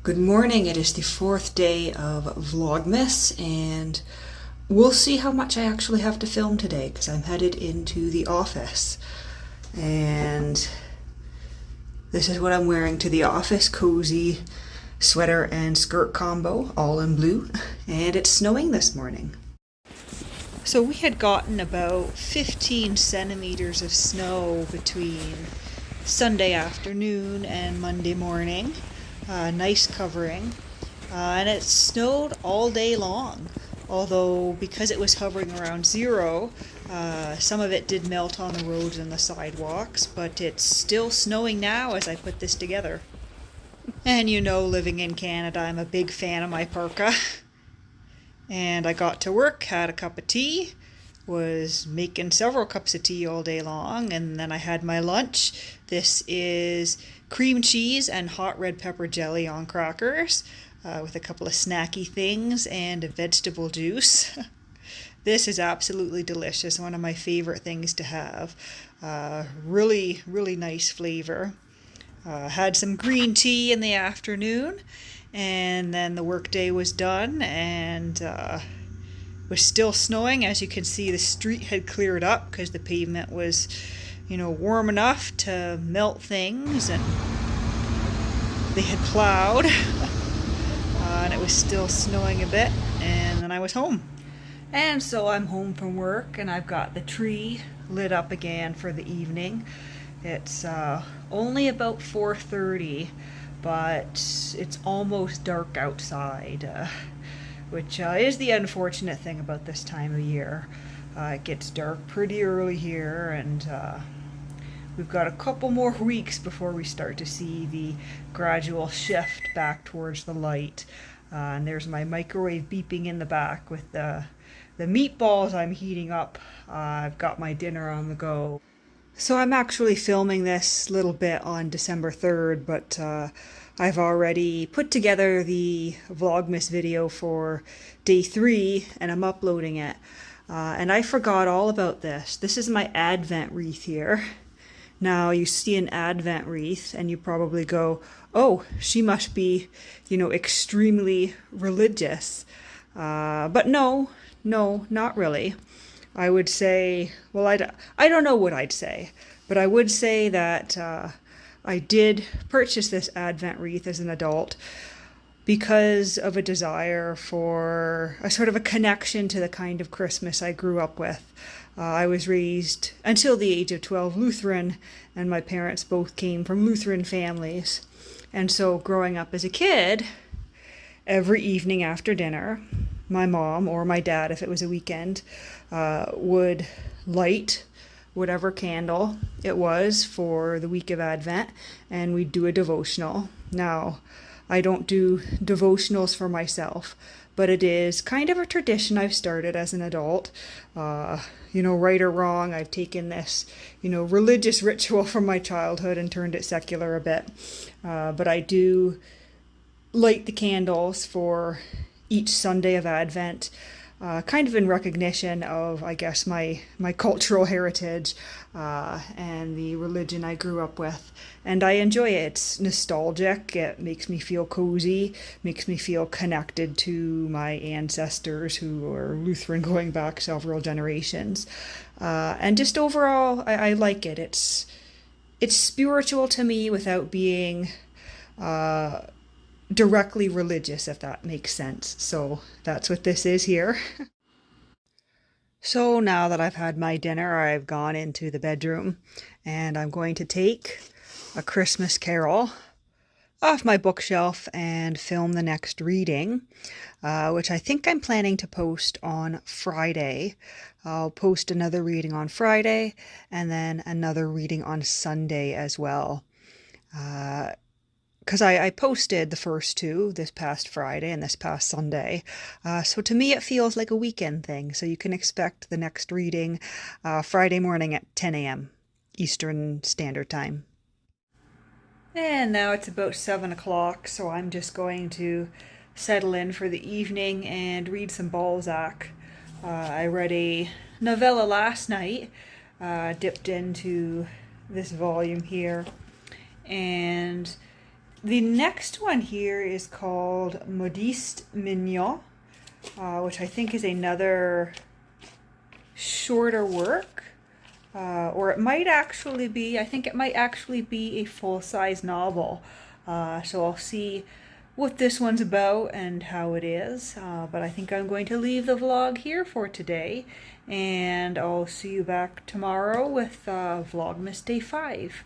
Good morning. It is the fourth day of Vlogmas, and we'll see how much I actually have to film today because I'm headed into the office. And this is what I'm wearing to the office: cozy sweater and skirt combo, all in blue. And it's snowing this morning. So we had gotten about 15 centimeters of snow between Sunday afternoon and Monday morning. Nice covering. And it snowed all day long. Although, because it was hovering around zero, some of it did melt on the roads and the sidewalks, but it's still snowing now as I put this together. And you know, living in Canada, I'm a big fan of my parka. And I got to work, had a cup of tea, was making several cups of tea all day long, and then I had my lunch. This is cream cheese and hot red pepper jelly on crackers, with a couple of snacky things and a vegetable juice. This is absolutely delicious, one of my favorite things to have. Really, really nice flavor. Had some green tea in the afternoon, and then the workday was done, and was still snowing. As you can see, the street had cleared up because the pavement was, warm enough to melt things, and they had plowed. And it was still snowing a bit, and then I was home. And so I'm home from work, and I've got the tree lit up again for the evening. It's only about 4:30, but it's almost dark outside, which is the unfortunate thing about this time of year. It gets dark pretty early here, and we've got a couple more weeks before we start to see the gradual shift back towards the light. And there's my microwave beeping in the back with the meatballs I'm heating up. I've got my dinner on the go. So I'm actually filming this little bit on December 3rd, but I've already put together the Vlogmas video for day 3, and I'm uploading it. And I forgot all about this. This is my Advent wreath here. Now, you see an Advent wreath, and you probably go, oh, she must be, extremely religious. But no, not really. I would say, well, I don't know what I'd say, but I would say that I did purchase this Advent wreath as an adult because of a desire for a sort of a connection to the kind of Christmas I grew up with. I was raised, until the age of 12, Lutheran, and my parents both came from Lutheran families. And so growing up as a kid, every evening after dinner, my mom, or my dad if it was a weekend, would light whatever candle it was for the week of Advent, and we'd do a devotional. Now, I don't do devotionals for myself, but it is kind of a tradition I've started as an adult. Right or wrong, I've taken this, religious ritual from my childhood and turned it secular a bit. But I do light the candles for each Sunday of Advent, kind of in recognition of, I guess, my cultural heritage and the religion I grew up with. And I enjoy it. It's nostalgic. It makes me feel cozy, makes me feel connected to my ancestors who are Lutheran going back several generations. And just overall, I like it. It's spiritual to me without being directly religious, if that makes sense. So that's what this is here. So now that I've had my dinner, I've gone into the bedroom, and I'm going to take A Christmas Carol off my bookshelf and film the next reading, which I think I'm planning to post on Friday. I'll post another reading on Friday and then another reading on Sunday as well. Because I posted the first two this past Friday and this past Sunday. So to me, it feels like a weekend thing. So you can expect the next reading Friday morning at 10 a.m. Eastern Standard Time. And now it's about 7 o'clock, so I'm just going to settle in for the evening and read some Balzac. I read a novella last night, dipped into this volume here, and The next one here is called Modeste Mignon, which I think is another shorter work. Or it might actually be, I think it might actually be a full-size novel. So I'll see what this one's about and how it is. But I think I'm going to leave the vlog here for today. And I'll see you back tomorrow with Vlogmas Day 5.